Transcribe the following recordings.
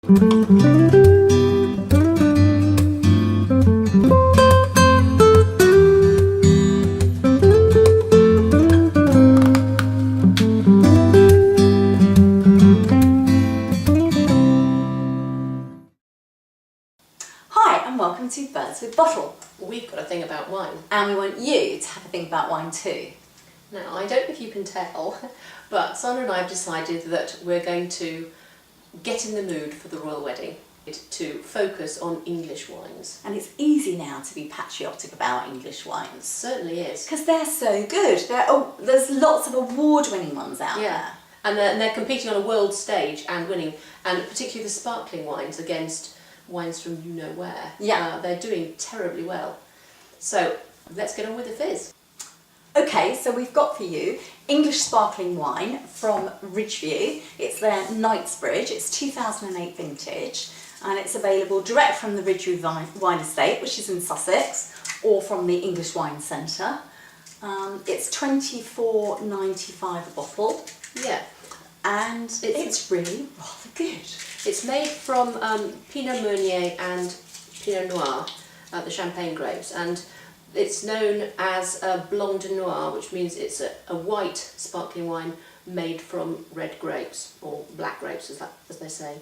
Hi and welcome to Birds with Bottle. We've got a thing about wine. And we want you to have a think about wine too. Now, I don't know if you can tell, but Sandra and I have decided that we're going to get in the mood for the royal wedding, to focus on English wines. And it's easy now to be patriotic about English wines. It certainly is. Because they're so good. There's lots of award-winning ones out there. And they're competing on a world stage and winning, and particularly the sparkling wines against wines from you know where. Yeah. They're doing terribly well. So let's get on with the fizz. Okay, so we've got for you English sparkling wine from Ridgeview. It's their Knightsbridge. It's 2008 vintage, and it's available direct from the Ridgeview Wine Estate, which is in Sussex, or from the English Wine Centre. It's $24.95 a bottle. Yeah. And it's really rather good. It's made from Pinot Meunier and Pinot Noir, the Champagne grapes, and it's known as Blanc de Noir, which means it's a white sparkling wine made from red grapes, or black grapes as they say.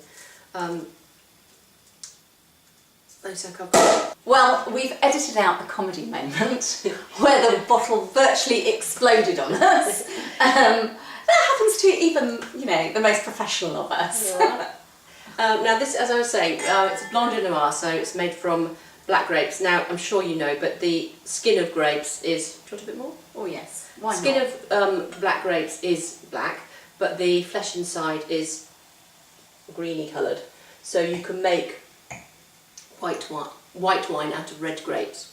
Well, we've edited out the comedy moment where the bottle virtually exploded on us. That happens to even, the most professional of us. Yeah. Now this, as I was saying, it's a Blanc de Noir, so it's made from black grapes. Now, I'm sure you know, but the skin of grapes is... Do you want a bit more? Oh yes, why not? Skin of black grapes is black, but the flesh inside is greeny coloured. So you can make white wine out of red grapes.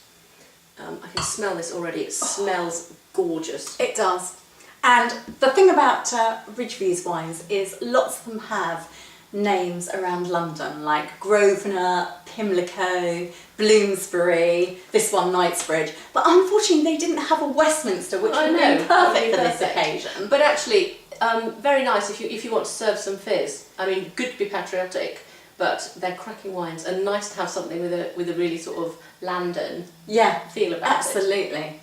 I can smell this already. It smells gorgeous. It does. And the thing about Ridgeview's wines is lots of them have names around London, like Grosvenor, Pimlico, Bloomsbury, this one Knightsbridge. But unfortunately they didn't have a Westminster, which would be perfect for this occasion. But actually, very nice if you want to serve some fizz. I mean, good to be patriotic, but they're cracking wines, and nice to have something with a really sort of London feel about it. Absolutely.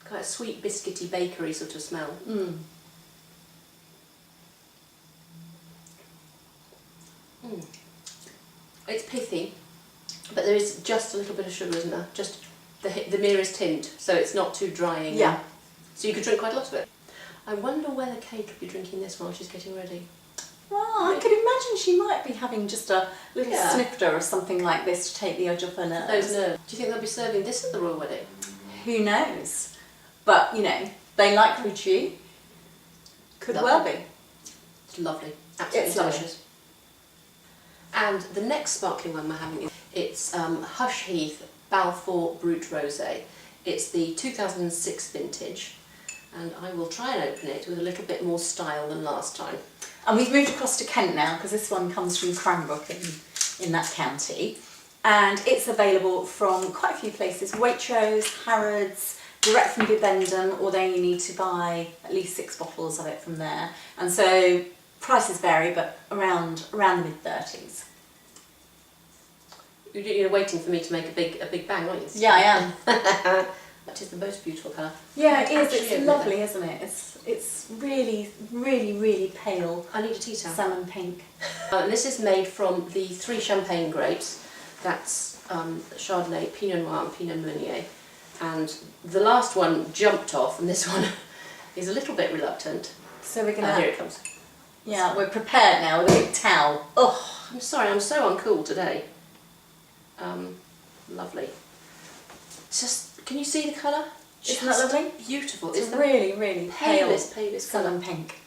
Quite a sweet, biscuity, bakery sort of smell. Mm. Mm. It's pithy, but there is just a little bit of sugar, isn't there? Just the merest hint, so it's not too drying. Yeah. So you could drink quite a lot of it. I wonder whether Kate would be drinking this while she's getting ready. Well, I could imagine she might be having just a little snifter or something like this to take the edge off her nerves. Those nerves. Do you think they'll be serving this at the royal wedding? Who knows? But, they like Ridgeview. Could well be. It's lovely. Absolutely delicious. And the next sparkling one we're having, it's Hush Heath Balfour Brut Rosé. It's the 2006 vintage, and I will try and open it with a little bit more style than last time. And we've moved across to Kent now, because this one comes from Cranbrook in that county. And it's available from quite a few places: Waitrose, Harrods, direct from Bibendum, or then you need to buy at least 6 bottles of it from there. And so prices vary, but around the mid-30s. You're waiting for me to make a big bang, aren't you? Yeah, I am. That is the most beautiful colour. Yeah, it is. It's lovely, isn't it? It's really, really, really pale. I need a tea towel. Salmon pink. And this is made from the 3 Champagne grapes. That's Chardonnay, Pinot Noir and Pinot Meunier. And the last one jumped off, and this one is a little bit reluctant. So we're going to... here it comes. Yeah, we're prepared now with a big towel. Oh, I'm sorry, I'm so uncool today. Lovely. Just, can you see the colour? Isn't that lovely? Beautiful. It's really, really palest salmon colour. pink.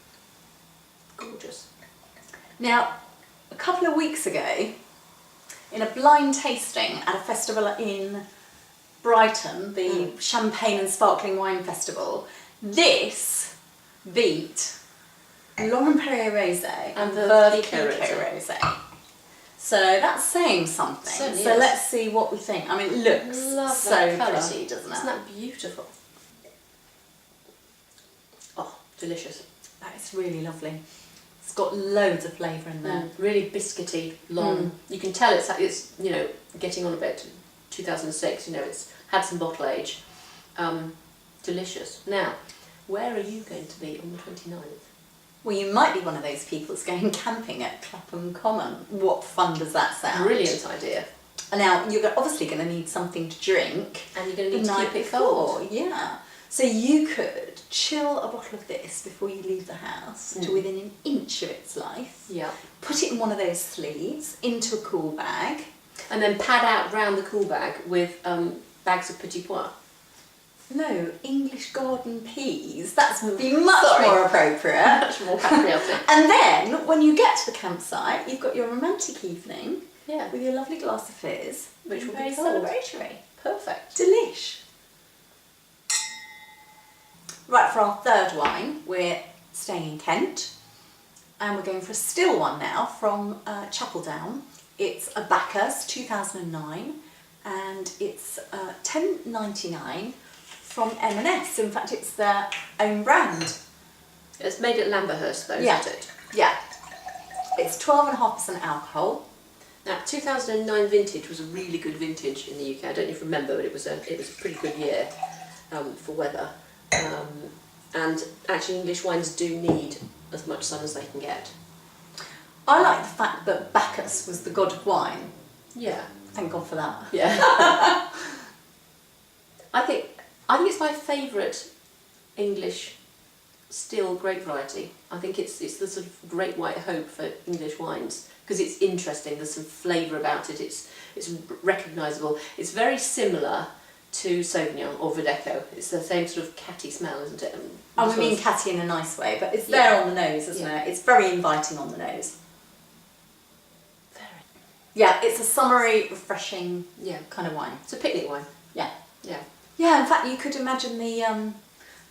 Gorgeous. Now, a couple of weeks ago, in a blind tasting at a festival in Brighton, the Champagne and Sparkling Wine Festival, this beat Lauren Perrier Rosé and the Pico Rosé. So that's saying something. Certainly so is. Let's see what we think. I mean, it looks so pretty, doesn't it? Isn't that beautiful? Oh, delicious. That is really lovely. It's got loads of flavour in there. Really biscuity, long. You can tell it's getting on a bit. 2006, it's had some bottle age. Delicious. Now, where are you going to be on the 29th? Well, you might be one of those people that's going camping at Clapham Common. What fun does that sound? Brilliant idea. Now, you're obviously going to need something to drink. And you're going to need to keep it cold. Yeah. So you could chill a bottle of this before you leave the house to within an inch of its life. Yeah. Put it in one of those sleeves, into a cool bag. And then pad out round the cool bag with bags of petit pois. No, English garden peas. That's would be much more appropriate. Much more patriotic. And then, when you get to the campsite, you've got your romantic evening with your lovely glass of fizz, which will very be cold. celebratory. Perfect. Delish. Right, for our third wine, we're staying in Kent, and we're going for a still one now from Chapeldown. It's a Bacchus 2009, and it's $10.99 from M&S. In fact, it's their own brand. It's made at Lamberhurst though, Yeah. isn't it? Yeah. It's 12.5% alcohol. Now, 2009 vintage was a really good vintage in the UK. I don't know if you remember, but it was a pretty good year for weather. And actually, English wines do need as much sun as they can get. I like the fact that Bacchus was the god of wine. Yeah. Thank God for that. Yeah. I think it's my favourite English still grape variety. I think it's the sort of great white hope for English wines because it's interesting. There's some flavour about it. It's recognisable. It's very similar to Sauvignon or Verdeco. It's the same sort of catty smell, isn't it? I mean catty in a nice way, but it's there on the nose, isn't it? It's very inviting on the nose. Very. Yeah, it's a summery, refreshing kind of wine. It's a picnic wine. Yeah. Yeah. Yeah, in fact, you could imagine the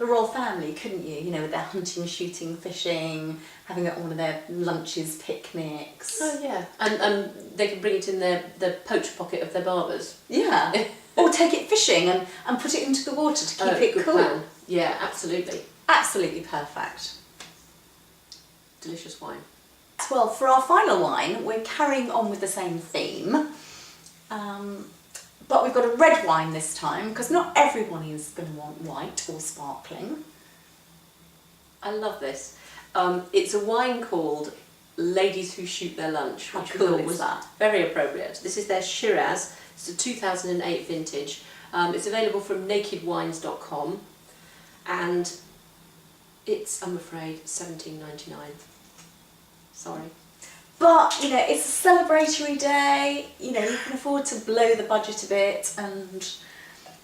royal family, couldn't you? You know, with their hunting, shooting, fishing, having it on one of their lunches, picnics. Oh yeah, and they can bring it in the poach pocket of their barbers. Yeah. Or take it fishing and put it into the water to keep it good cool. plan. Yeah, absolutely. Absolutely perfect. Delicious wine. Well, for our final wine, we're carrying on with the same theme. But we've got a red wine this time, because not everyone is going to want white or sparkling. I love this. It's a wine called Ladies Who Shoot Their Lunch, How which cool I thought is was that? very appropriate. This is their Shiraz. It's a 2008 vintage. It's available from nakedwines.com, and it's, I'm afraid, $17.99. Sorry. But, you know, it's a celebratory day, you know, you can afford to blow the budget a bit and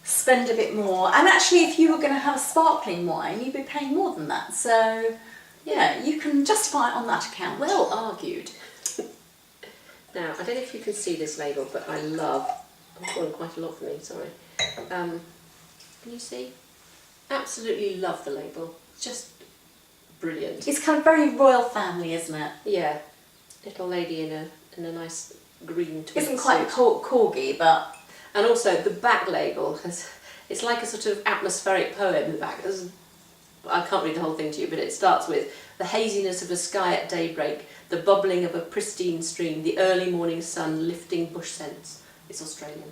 spend a bit more. And actually, if you were going to have a sparkling wine, you'd be paying more than that. So, yeah, you can justify it on that account. Well argued. Now, I don't know if you can see this label, but I love, I'm calling quite a lot for me, sorry. Can you see? Absolutely love the label. It's just brilliant. It's kind of very royal family, isn't it? Yeah. Little lady in a nice green tweed Isn't quite suit. corgi, but... And also the back label it's like a sort of atmospheric poem in the back. I can't read the whole thing to you, but it starts with the haziness of a sky at daybreak, the bubbling of a pristine stream, the early morning sun lifting bush scents. It's Australian.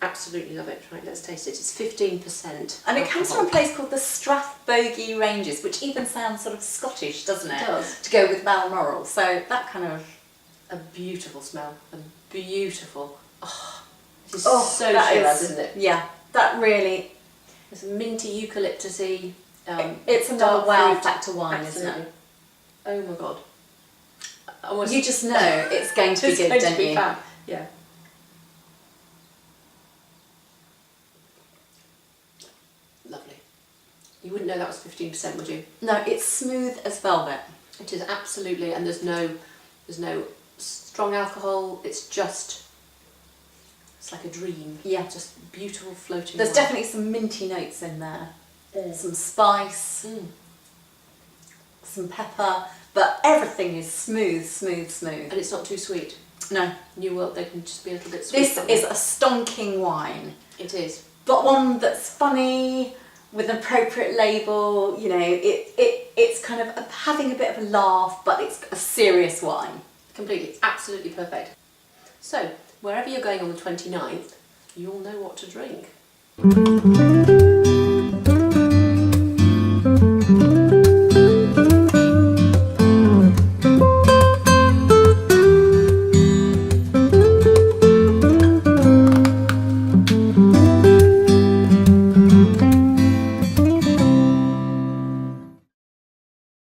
Absolutely love it. Right, let's taste it. It's 15%. And it comes alcohol. from a place called the Strathbogie Ranges, which even sounds sort of Scottish, doesn't it? It does. To go with Balmoral. So that kind of... A beautiful smell. A beautiful. Oh, it is Oh, so that Shiraz, is- isn't it? Yeah, that really... It's minty eucalyptusy. It's another dark wow fruit. factor wine, Absolutely. isn't it? Oh my god. Almost You just know it's going to be it's good, going to don't be you? fab. Yeah. Lovely. You wouldn't know that was 15%, would you? No, it's smooth as velvet. It is absolutely, and there's no strong alcohol. It's like a dream. Yeah. Just beautiful floating. There's wine. definitely some minty notes in there. Some spice, some pepper, but everything is smooth, smooth, smooth. And it's not too sweet. No, New World, they can just be a little bit sweet. this can't is they? a stonking wine, It is. but one that's funny with an appropriate label. You know, it it's kind of having a bit of a laugh, but it's a serious wine. Completely, absolutely perfect. So, wherever you're going on the 29th, you'll know what to drink.